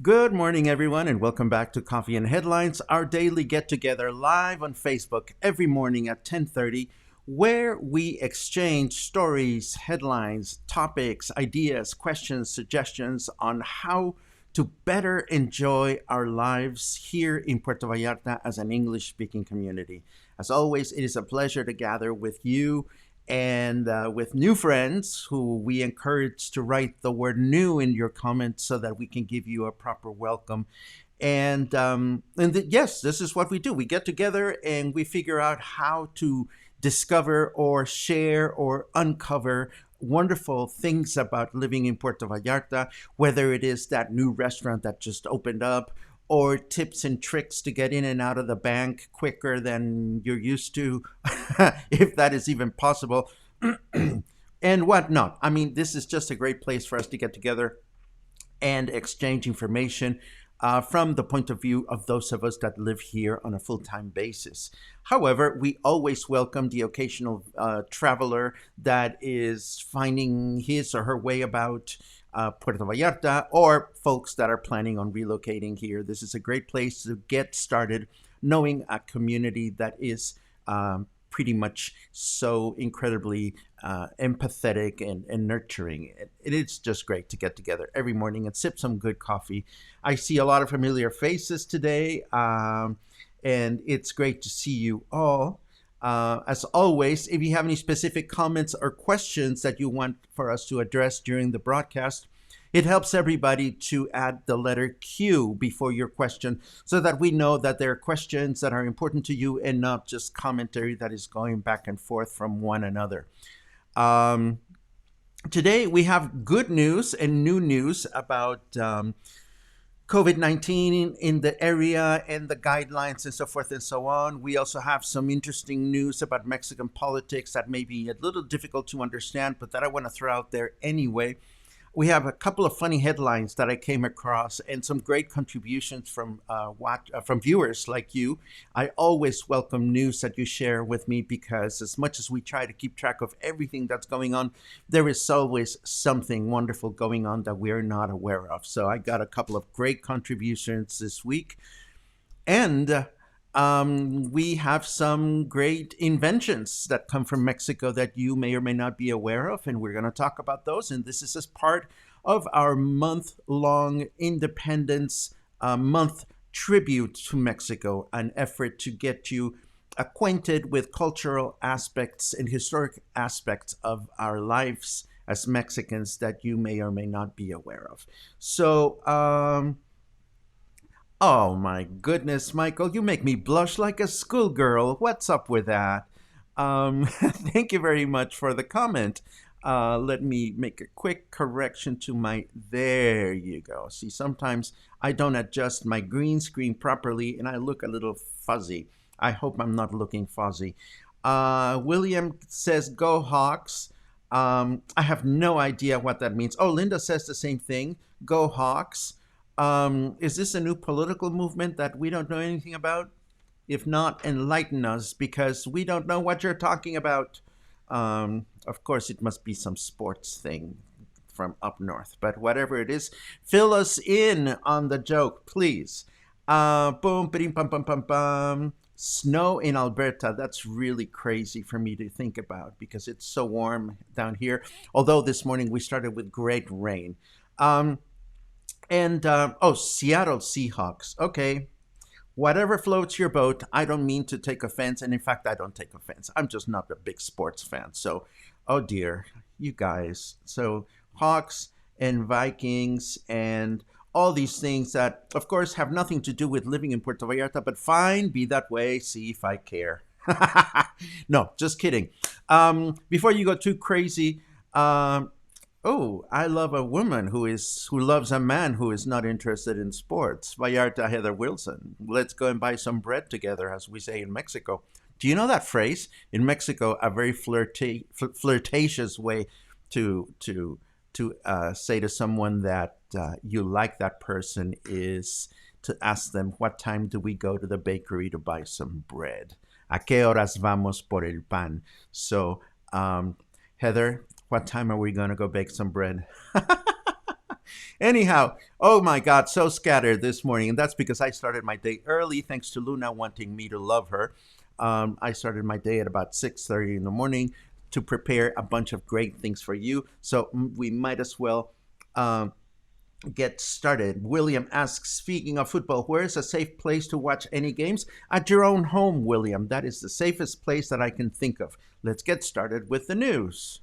Good morning, everyone, and welcome back to Coffee and Headlines, our daily get-together live on Facebook every morning at 10:30, where we exchange stories, headlines, topics, ideas, questions, suggestions on how to better enjoy our lives here in Puerto Vallarta as an English-speaking community. As always, it is a pleasure to gather with you and with new friends who we encourage to write the word new in your comments so that we can give you a proper welcome. Yes, this is what we do. We get together and we figure out how to discover or share or uncover wonderful things about living in Puerto Vallarta, whether it is that new restaurant that just opened up, or tips and tricks to get in and out of the bank quicker than you're used to, if that is even possible, and whatnot. I mean, this is just a great place for us to get together and exchange information from the point of view of those of us that live here on a full-time basis. However, we always welcome the occasional traveler that is finding his or her way about Puerto Vallarta, or folks that are planning on relocating here. This is a great place to get started knowing a community that is pretty much so incredibly empathetic and nurturing. It's just great to get together every morning and sip some good coffee. I see a lot of familiar faces today, and it's great to see you all. As always, if you have any specific comments or questions that you want for us to address during the broadcast, it helps everybody to add the letter Q before your question so that we know that there are questions that are important to you and not just commentary that is going back and forth from one another. Today, we have good news and new news about COVID-19 in the area and the guidelines and so forth and so on. We also have some interesting news about Mexican politics that may be a little difficult to understand, but that I want to throw out there anyway. We have a couple of funny headlines that I came across and some great contributions from viewers like you. I always welcome news that you share with me because as much as we try to keep track of everything that's going on, there is always something wonderful going on that we're not aware of. So I got a couple of great contributions this week. And we have some great inventions that come from Mexico that you may or may not be aware of, and we're going to talk about those. And this is as part of our month-long Independence Month tribute to Mexico, an effort to get you acquainted with cultural aspects and historic aspects of our lives as Mexicans that you may or may not be aware of. So, oh my goodness, Michael, you make me blush like a schoolgirl. What's up with that? Thank you very much for the comment. Let me make a quick correction to my, there you go. See, sometimes I don't adjust my green screen properly and I look a little fuzzy. I hope I'm not looking fuzzy. William says, go Hawks. I have no idea what that means. Oh, Linda says the same thing. Go Hawks. Is this a new political movement that we don't know anything about? If not, enlighten us because we don't know what you're talking about. Of course, it must be some sports thing from up north, but whatever it is, fill us in on the joke, please. Boom, ba-ding, bum, bum, bum, bum. Snow in Alberta, that's really crazy for me to think about because it's so warm down here. Although this morning we started with great rain. Um, oh, Seattle Seahawks. Okay, whatever floats your boat. I don't mean to take offense, and in fact, I don't take offense. I'm just not a big sports fan. So, oh dear, you guys. So, Hawks and Vikings and all these things that, of course, have nothing to do with living in Puerto Vallarta, but fine, be that way. See if I care. No, just kidding. Before you go too crazy, oh, I love a woman who loves a man who is not interested in sports. Vallarta Heather Wilson. Let's go and buy some bread together, as we say in Mexico. Do you know that phrase? In Mexico, a very flirtatious way to say to someone that you like that person is to ask them, what time do we go to the bakery to buy some bread? ¿A qué horas vamos por el pan? So, Heather, what time are we going to go bake some bread? Anyhow, oh my God, so scattered this morning. And that's because I started my day early, thanks to Luna wanting me to love her. I started my day at about 6:30 in the morning to prepare a bunch of great things for you. So we might as well get started. William asks, speaking of football, where is a safe place to watch any games? At your own home, William. That is the safest place that I can think of. Let's get started with the news.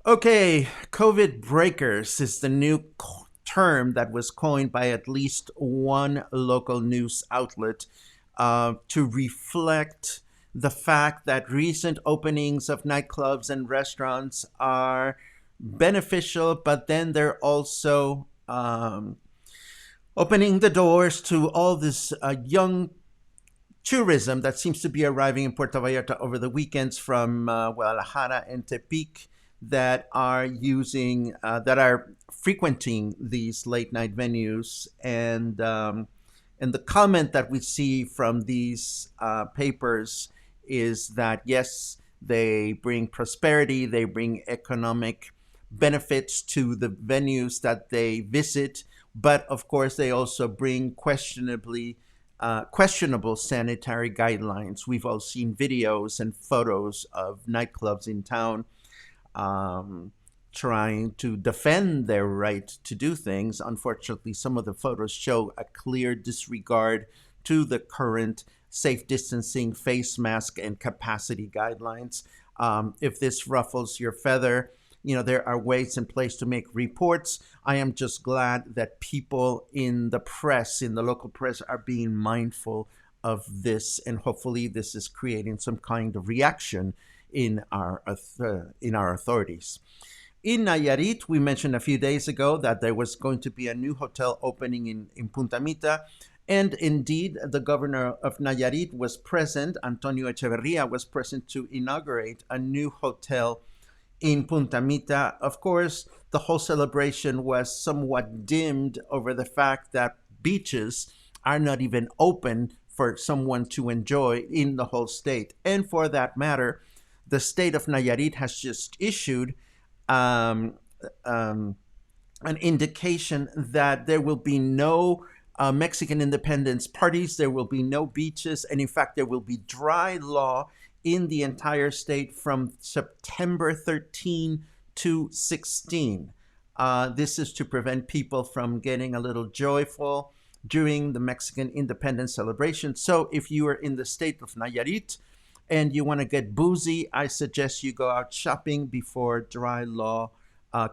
Okay, COVID breakers is the new term that was coined by at least one local news outlet to reflect the fact that recent openings of nightclubs and restaurants are beneficial, but then they're also opening the doors to all this young tourism that seems to be arriving in Puerto Vallarta over the weekends from Guadalajara and Tepic that are frequenting these late night venues, and the comment that we see from these papers is that yes, they bring prosperity, they bring economic benefits to the venues that they visit, but of course they also bring questionable sanitary guidelines. We've all seen videos and photos of nightclubs in town trying to defend their right to do things. Unfortunately, some of the photos show a clear disregard to the current safe distancing, face mask, and capacity guidelines. If this ruffles your feather, there are ways in place to make reports. I am just glad that people in the press, in the local press, are being mindful of this, and hopefully this is creating some kind of reaction in our authorities. In Nayarit, we mentioned a few days ago that there was going to be a new hotel opening in Punta Mita. And indeed, the governor of Nayarit was present, Antonio Echeverria was present to inaugurate a new hotel in Punta Mita. Of course, the whole celebration was somewhat dimmed over the fact that beaches are not even open for someone to enjoy in the whole state. And for that matter, the state of Nayarit has just issued an indication that there will be no Mexican independence parties, there will be no beaches, and in fact, there will be dry law in the entire state from September 13 to 16. This is to prevent people from getting a little joyful during the Mexican independence celebration. So if you are in the state of Nayarit and you want to get boozy, I suggest you go out shopping before dry law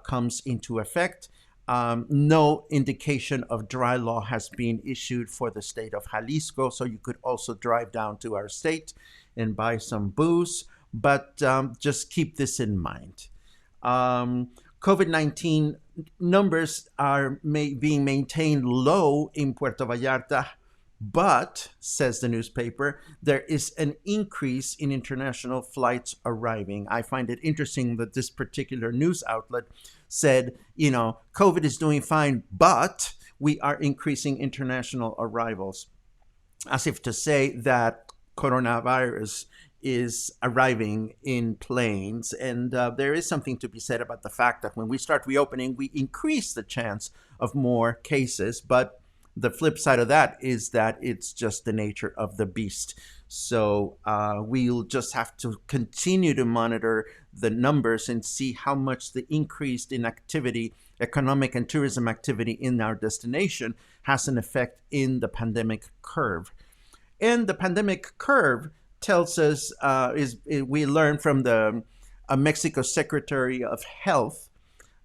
comes into effect. No indication of dry law has been issued for the state of Jalisco, so you could also drive down to our state and buy some booze, but just keep this in mind. COVID-19 numbers are being maintained low in Puerto Vallarta, but, says the newspaper, there is an increase in international flights arriving. I find it interesting that this particular news outlet said, COVID is doing fine, but we are increasing international arrivals, as if to say that coronavirus is arriving in planes. And there is something to be said about the fact that when we start reopening, we increase the chance of more cases. But the flip side of that is that it's just the nature of the beast. So we'll just have to continue to monitor the numbers and see how much the increase in activity, economic and tourism activity in our destination, has an effect in the pandemic curve. And the pandemic curve tells us, we learned from the Mexico Secretary of Health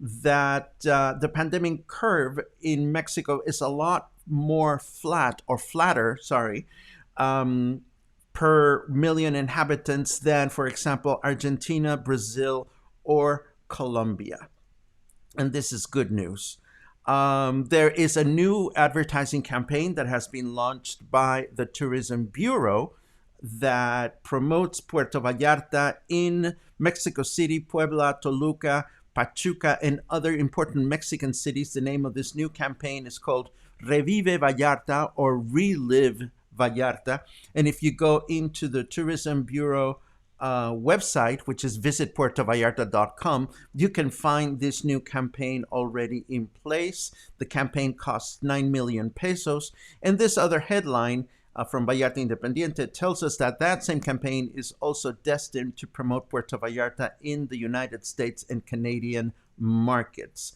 that the pandemic curve in Mexico is a lot more flatter, per million inhabitants than, for example, Argentina, Brazil, or Colombia. And this is good news. There is a new advertising campaign that has been launched by the Tourism Bureau that promotes Puerto Vallarta in Mexico City, Puebla, Toluca, Pachuca, and other important Mexican cities. The name of this new campaign is called Revive Vallarta, or Relive Vallarta. And if you go into the Tourism Bureau website, which is visitpuertovallarta.com, you can find this new campaign already in place. The campaign costs 9 million pesos. And this other headline from Vallarta Independiente tells us that that same campaign is also destined to promote Puerto Vallarta in the United States and Canadian markets.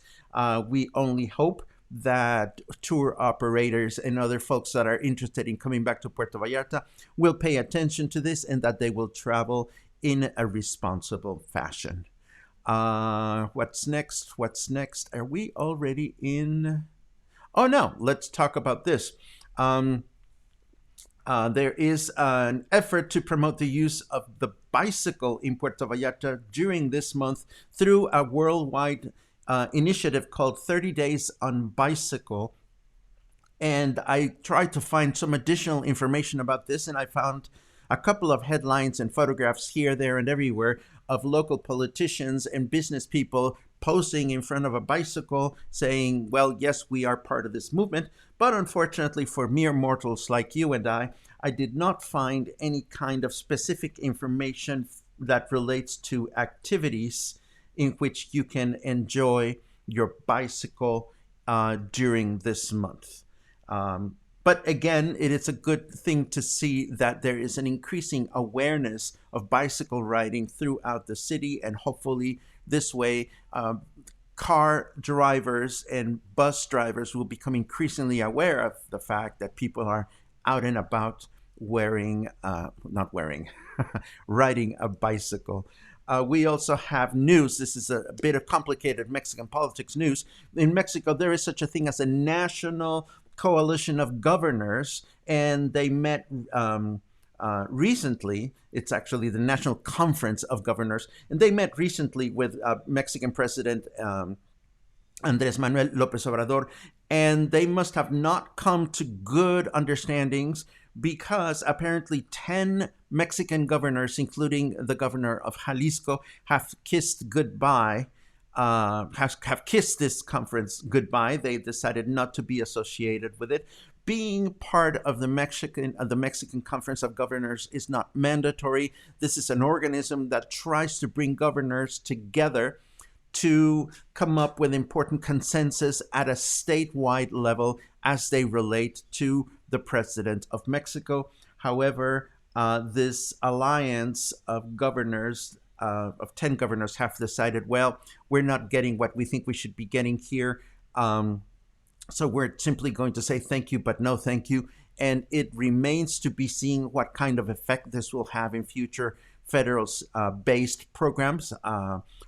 We only hope that tour operators and other folks that are interested in coming back to Puerto Vallarta will pay attention to this and that they will travel in a responsible fashion. What's next? Are we already in? Oh no, let's talk about this. There is an effort to promote the use of the bicycle in Puerto Vallarta during this month through a worldwide initiative called 30 Days on Bicycle. And I tried to find some additional information about this, and I found a couple of headlines and photographs here, there, and everywhere of local politicians and business people posing in front of a bicycle saying, well, yes, we are part of this movement. But unfortunately for mere mortals like you and I did not find any kind of specific information that relates to activities in which you can enjoy your bicycle during this month. But again, it is a good thing to see that there is an increasing awareness of bicycle riding throughout the city, and hopefully this way car drivers and bus drivers will become increasingly aware of the fact that people are out and about riding a bicycle. We also have news. This is a bit of complicated Mexican politics news. In Mexico, there is such a thing as a national coalition of governors, and they met recently. It's actually the National Conference of Governors, and they met recently with Mexican President Andrés Manuel López Obrador, and they must have not come to good understandings because apparently 10 Mexican governors, including the governor of Jalisco, have kissed goodbye, have kissed this conference goodbye. They decided not to be associated with it. Being part of the Mexican Conference of Governors is not mandatory. This is an organism that tries to bring governors together to come up with important consensus at a statewide level as they relate to the president of Mexico. However, this alliance of governors, of 10 governors, have decided, well, we're not getting what we think we should be getting here. So we're simply going to say thank you, but no thank you. And it remains to be seen what kind of effect this will have in future federal-based programs,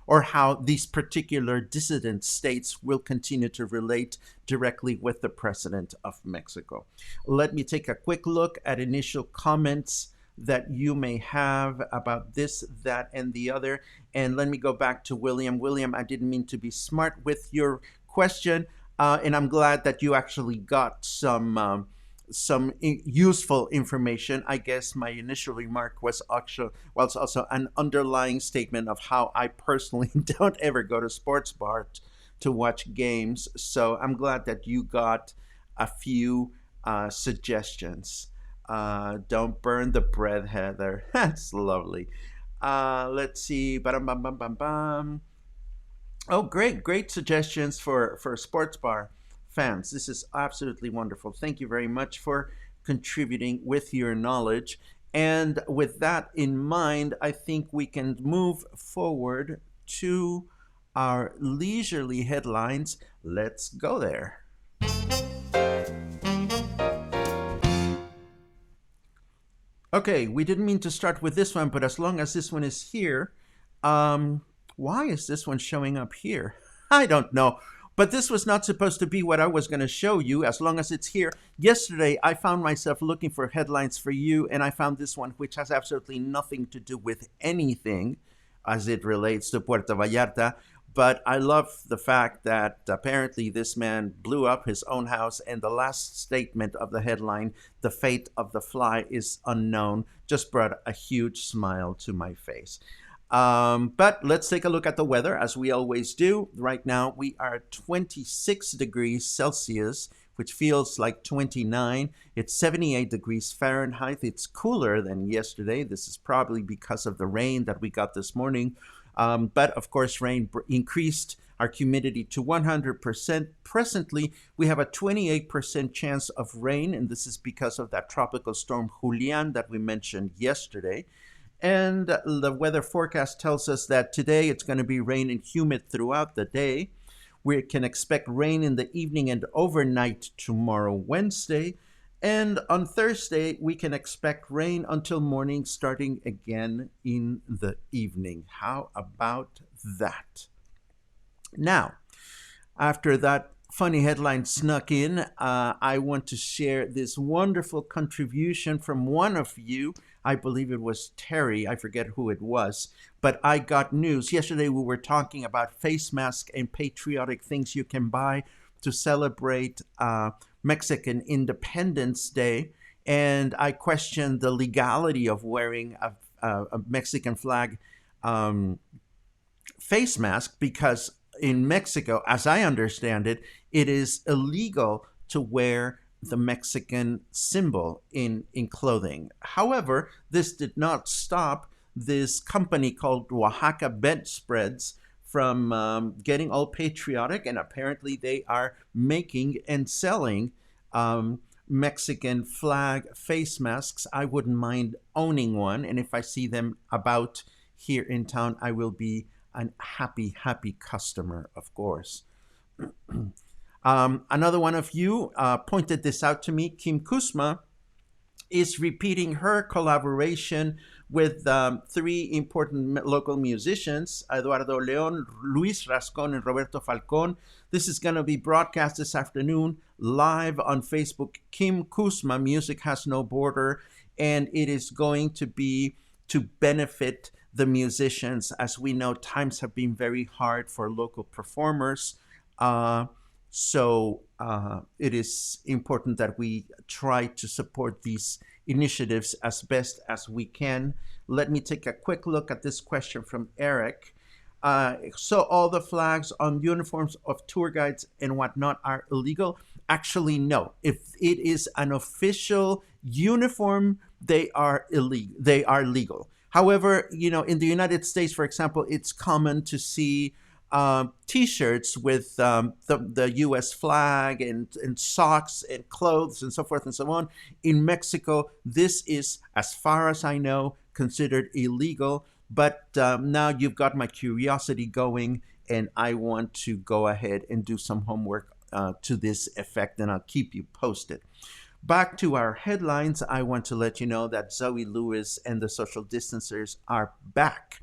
or how these particular dissident states will continue to relate directly with the president of Mexico. Let me take a quick look at initial comments that you may have about this, that, and the other. And let me go back to William. William, I didn't mean to be smart with your question, and I'm glad that you actually got some useful information. I guess my initial remark was also an underlying statement of how I personally don't ever go to sports bars to watch games. So I'm glad that you got a few suggestions. Don't burn the bread, Heather. That's lovely. Let's see. Bam, bam, bam, bam, bam. Oh, great suggestions for sports bar fans. This is absolutely wonderful. Thank you very much for contributing with your knowledge. And with that in mind, I think we can move forward to our leisurely headlines. Let's go there. Okay, we didn't mean to start with this one, but as long as this one is here, um, why is this one showing up here? I don't know. But this was not supposed to be what I was going to show you as long as it's here. Yesterday, I found myself looking for headlines for you, and I found this one, which has absolutely nothing to do with anything as it relates to Puerto Vallarta. But I love the fact that apparently this man blew up his own house, and the last statement of the headline, "The fate of the fly is unknown," just brought a huge smile to my face. But let's take a look at the weather as we always do. Right now, we are at 26 degrees Celsius, which feels like 29. It's 78 degrees Fahrenheit. It's cooler than yesterday. This is probably because of the rain that we got this morning. But of course, rain increased our humidity to 100%. Presently, we have a 28% chance of rain, and this is because of that tropical storm Julian that we mentioned yesterday. And the weather forecast tells us that today it's going to be rain and humid throughout the day. We can expect rain in the evening and overnight tomorrow, Wednesday. And on Thursday, we can expect rain until morning, starting again in the evening. How about that? Now, after that funny headline snuck in, I want to share this wonderful contribution from one of you. I believe it was Terry. I forget who it was. But I got news. Yesterday we were talking about face masks and patriotic things you can buy to celebrate Mexican Independence Day. And I questioned the legality of wearing a Mexican flag face mask because in Mexico, as I understand it, it is illegal to wear the Mexican symbol in clothing. However, this did not stop this company called Oaxaca Bedspreads from getting all patriotic, and apparently they are making and selling Mexican flag face masks. I wouldn't mind owning one, and if I see them about here in town, I will be a happy customer, of course. Another one of you pointed this out to me. Kim Kuzma is repeating her collaboration with three important local musicians, Eduardo León, Luis Rascón, and Roberto Falcón. This is going to be broadcast this afternoon live on Facebook. Kim Kuzma, Music Has No Border, and it is going to be to benefit the musicians. As we know, times have been very hard for local performers. So it is important that we try to support these initiatives as best as we can. Let me take a quick look at this question from Eric. So all the flags on uniforms of tour guides and whatnot are illegal? Actually, no. If it is an official uniform, they are illegal. They are legal. However, in the United States, for example, it's common to see T-shirts with the U.S. flag and socks and clothes and so forth and so on. In Mexico, this is, as far as I know, considered illegal. But now you've got my curiosity going, and I want to go ahead and do some homework to this effect, and I'll keep you posted. Back to our headlines, I want to let you know that Zoe Lewis and the Social Distancers are back.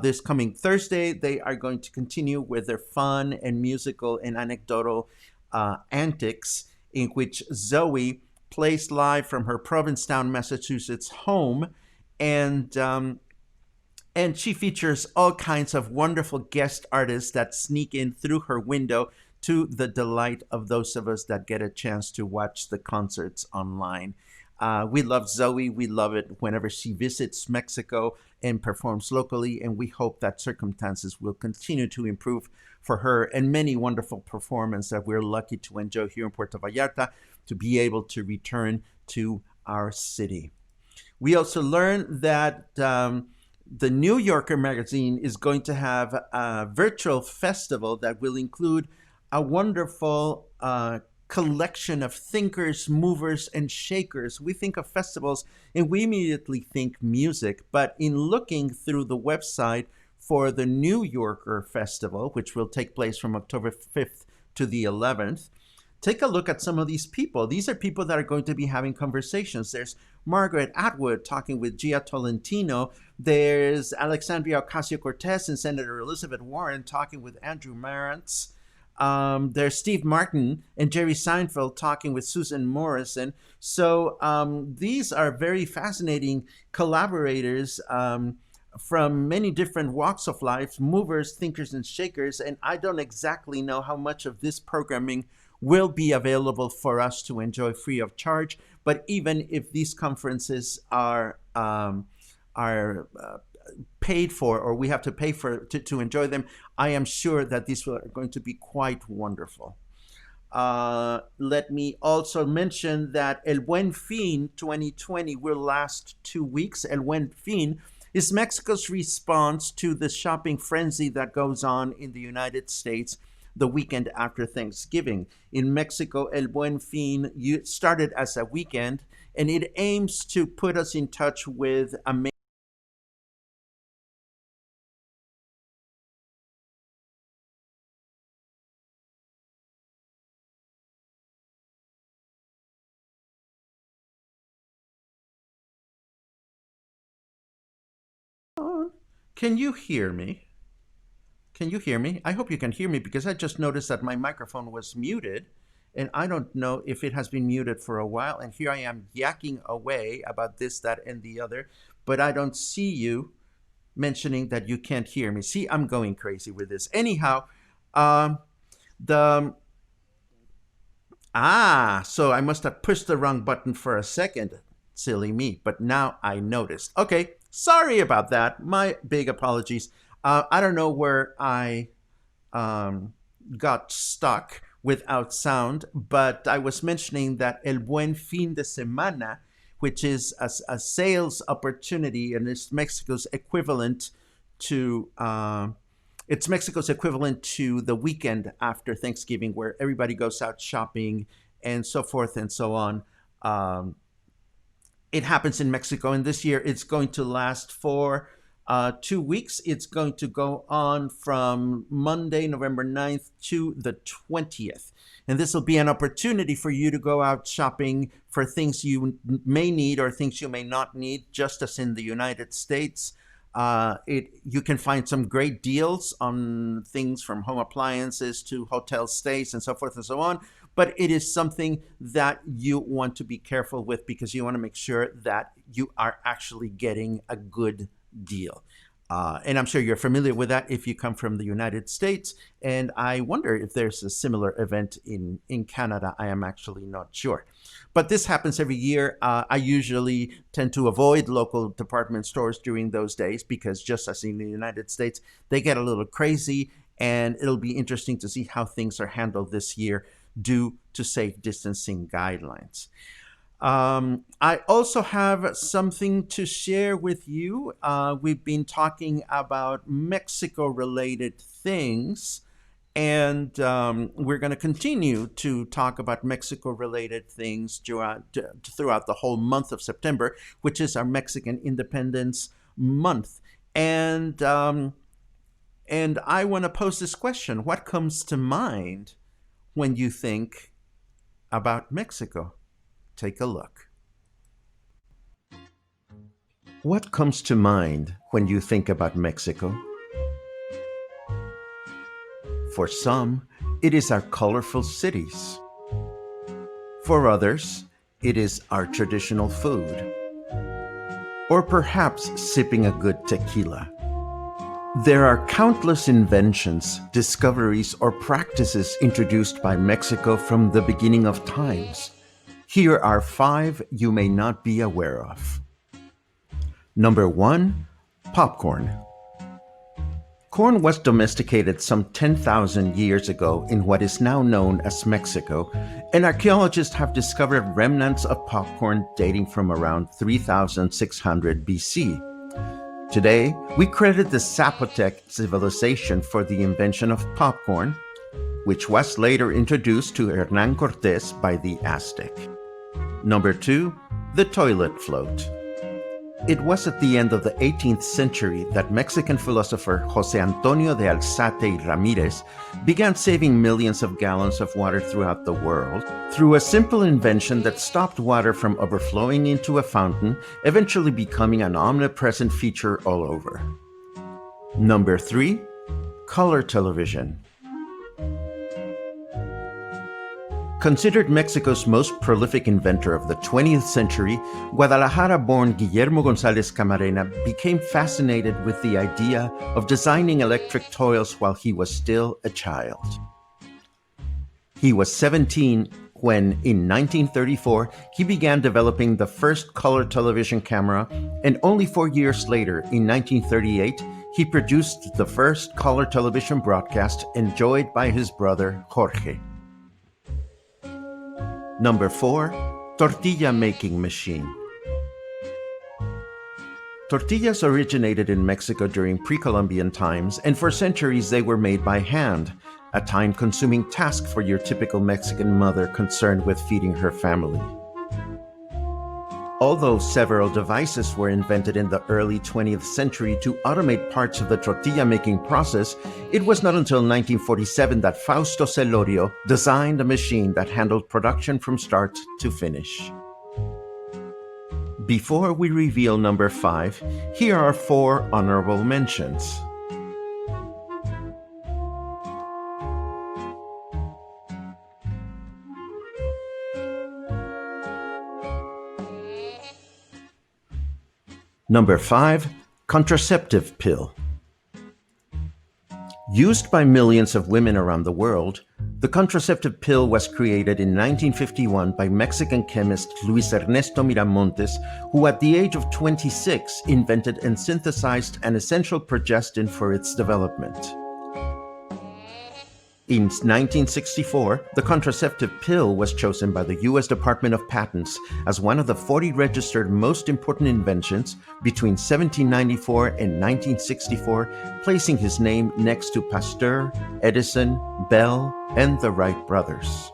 This coming Thursday, they are going to continue with their fun and musical and anecdotal antics, in which Zoe plays live from her Provincetown, Massachusetts home, and she features all kinds of wonderful guest artists that sneak in through her window, to the delight of those of us that get a chance to watch the concerts online. We love Zoe. We love it whenever she visits Mexico and performs locally, and we hope that circumstances will continue to improve for her and many wonderful performances that we're lucky to enjoy here in Puerto Vallarta, to be able to return to our city. We also learned that the New Yorker magazine is going to have a virtual festival that will include a wonderful collection of thinkers, movers, and shakers. We think of festivals and we immediately think music, but in looking through the website for the New Yorker Festival, which will take place from October 5th to the 11th, take a look at some of these people. These are people that are going to be having conversations. There's Margaret Atwood talking with Gia Tolentino. There's Alexandria Ocasio-Cortez and Senator Elizabeth Warren talking with Andrew Marantz. There's Steve Martin and Jerry Seinfeld talking with Susan Morrison. So these are very fascinating collaborators from many different walks of life, movers, thinkers, and shakers. And I don't exactly know how much of this programming will be available for us to enjoy free of charge. But even if these conferences are paid for, or we have to pay for to enjoy them, I am sure that these are going to be quite wonderful. Let me also mention that El Buen Fiend 2020 will last 2 weeks. El Buen Fiend is Mexico's response to the shopping frenzy that goes on in the United States the weekend after Thanksgiving. In Mexico, El Buen Fin started as a weekend, and it aims to put us in touch with amazing. Can you hear me? Can you hear me? I hope you can hear me, because I just noticed that my microphone was muted, and I don't know if it has been muted for a while. And here I am yakking away about this, that, and the other, but I don't see you mentioning that you can't hear me. See, I'm going crazy with this. Anyhow, so I must have pushed the wrong button for a second. Silly me, but now I noticed. Okay, sorry about that. My big apologies. I don't know where I got stuck without sound, but I was mentioning that El Buen Fin de Semana, which is a sales opportunity, and it's Mexico's equivalent to the weekend after Thanksgiving, where everybody goes out shopping and so forth and so on. It happens in Mexico, and this year it's going to last for 2 weeks. It's going to go on from Monday, November 9th to the 20th. And this will be an opportunity for you to go out shopping for things you may need or things you may not need, just as in the United States. You can find some great deals on things from home appliances to hotel stays and so forth and so on. But it is something that you want to be careful with, because you want to make sure that you are actually getting a good deal. And I'm sure you're familiar with that if you come from the United States. And I wonder if there's a similar event in Canada. I am actually not sure. But this happens every year. I usually tend to avoid local department stores during those days, because just as in the United States, they get a little crazy. And it'll be interesting to see how things are handled this year due to safe distancing guidelines. I also have something to share with you. We've been talking about Mexico-related things, and we're going to continue to talk about Mexico-related things throughout the whole month of September, which is our Mexican Independence Month. And I want to pose this question: what comes to mind when you think about Mexico? Take a look. What comes to mind when you think about Mexico? For some, it is our colorful cities. For others, it is our traditional food. Or perhaps sipping a good tequila. There are countless inventions, discoveries, or practices introduced by Mexico from the beginning of times. Here are 5 you may not be aware of. Number 1, popcorn. Corn was domesticated some 10,000 years ago in what is now known as Mexico, and archaeologists have discovered remnants of popcorn dating from around 3600 BC. Today, we credit the Zapotec civilization for the invention of popcorn, which was later introduced to Hernán Cortés by the Aztec. Number 2, the toilet float. It was at the end of the 18th century that Mexican philosopher José Antonio de Alzate y Ramírez began saving millions of gallons of water throughout the world through a simple invention that stopped water from overflowing into a fountain, eventually becoming an omnipresent feature all over. Number 3, color television. Considered Mexico's most prolific inventor of the 20th century, Guadalajara-born Guillermo González Camarena became fascinated with the idea of designing electric toys while he was still a child. He was 17 when, in 1934, he began developing the first color television camera, and only 4 years later, in 1938, he produced the first color television broadcast enjoyed by his brother Jorge. Number 4, tortilla making machine. Tortillas originated in Mexico during pre-Columbian times, and for centuries they were made by hand, a time-consuming task for your typical Mexican mother concerned with feeding her family. Although several devices were invented in the early 20th century to automate parts of the tortilla-making process, it was not until 1947 that Fausto Celorio designed a machine that handled production from start to finish. Before we reveal number 5, here are 4 honorable mentions. Number 5, contraceptive pill. Used by millions of women around the world, the contraceptive pill was created in 1951 by Mexican chemist Luis Ernesto Miramontes, who at the age of 26 invented and synthesized an essential progestin for its development. In 1964, the contraceptive pill was chosen by the U.S. Department of Patents as one of the 40 registered most important inventions between 1794 and 1964, placing his name next to Pasteur, Edison, Bell, and the Wright brothers.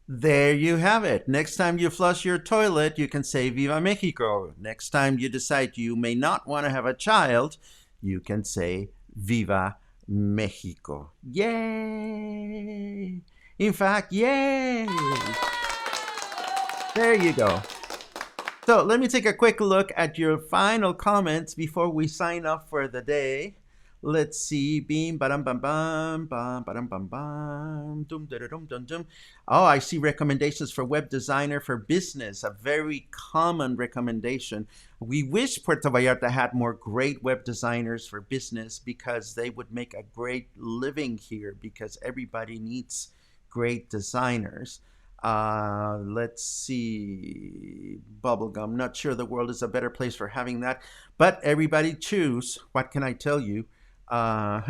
There you have it. Next time you flush your toilet, you can say Viva Mexico. Next time you decide you may not want to have a child, you can say Viva Mexico. Yay! In fact, yay! There you go. So let me take a quick look at your final comments before we sign off for the day. Let's see. Beam, badam, bam, bam, bam, badam, bam, bam, dum, da, dum, dum, dum. Oh, I see recommendations for web designer for business, a very common recommendation. We wish Puerto Vallarta had more great web designers for business because they would make a great living here because everybody needs great designers. Let's see. Bubblegum. Not sure the world is a better place for having that, but everybody choose. What can I tell you?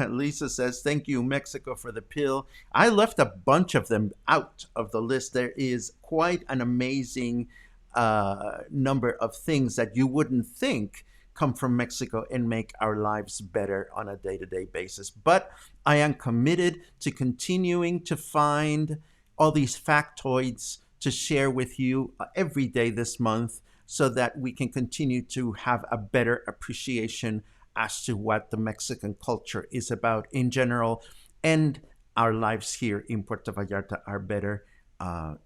Lisa says, thank you, Mexico, for the pill. I left a bunch of them out of the list. There is quite an amazing number of things that you wouldn't think come from Mexico and make our lives better on a day-to-day basis. But I am committed to continuing to find all these factoids to share with you every day this month so that we can continue to have a better appreciation as to what the Mexican culture is about in general, and our lives here in Puerto Vallarta are better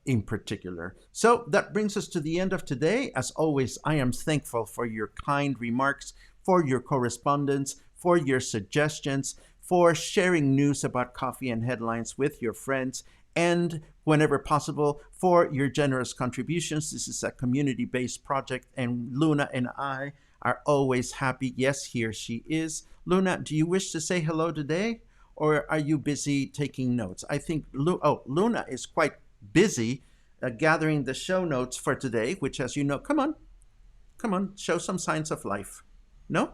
in particular. So that brings us to the end of today. As always, I am thankful for your kind remarks, for your correspondence, for your suggestions, for sharing news about coffee and headlines with your friends, and whenever possible, for your generous contributions. This is a community-based project, and Luna and I are always happy. Yes, here she is. Luna, do you wish to say hello today, or are you busy taking notes? I think Luna is quite busy gathering the show notes for today, which, as you know, come on, show some signs of life. No?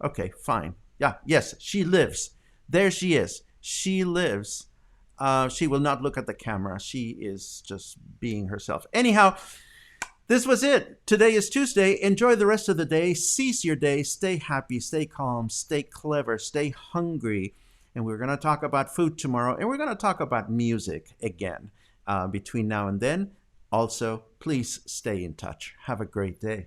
Okay, fine. Yeah, yes, she lives. There she is. She lives. She will not look at the camera. She is just being herself. Anyhow, this was it. Today is Tuesday. Enjoy the rest of the day. Seize your day. Stay happy. Stay calm. Stay clever. Stay hungry. And we're going to talk about food tomorrow. And we're going to talk about music again between now and then. Also, please stay in touch. Have a great day.